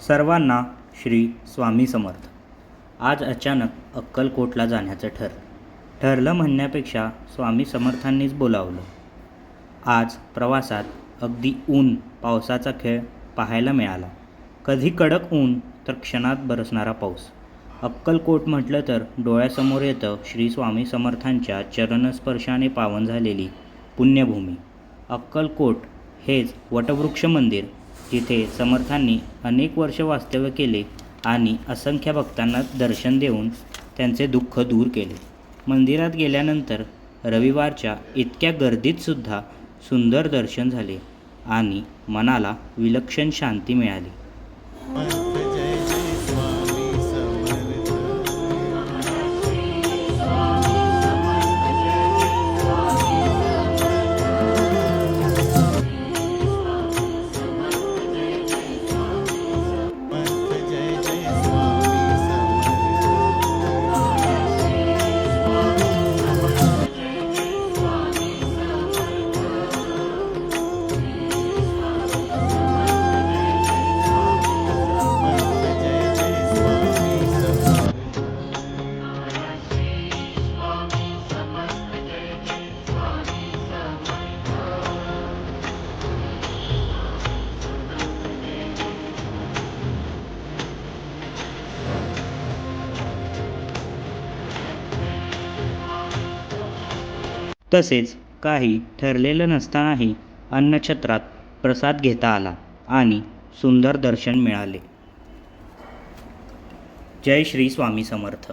सर्वांना श्री स्वामी समर्थ. आज अचानक अक्कलकोटला जाण्याचं ठरलं म्हणण्यापेक्षा स्वामी समर्थांनीच बोलावलं. आज प्रवासात अगदी ऊन पावसाचा खेळ पाहायला मिळाला. कधी कडक ऊन तर क्षणात बरसणारा पाऊस. अक्कलकोट म्हटलं तर डोळ्यासमोर येतं श्री स्वामी समर्थांच्या चरणस्पर्शाने पावन झालेली पुण्यभूमी. अक्कलकोट हेच वटवृक्ष मंदिर, जिथे समर्थांनी अनेक वर्ष वास्तव्य केले आणि असंख्य भक्तांना दर्शन देऊन त्यांचे दुःख दूर केले. मंदिरात गेल्यानंतर रविवारच्या इतक्या गर्दीतसुद्धा सुंदर दर्शन झाले आणि मनाला विलक्षण शांती मिळाली. तसेच काही ठरलेलं नसतानाही अन्नछत्रात प्रसाद घेता आला आणि सुंदर दर्शन मिळाले. जय श्री स्वामी समर्थ.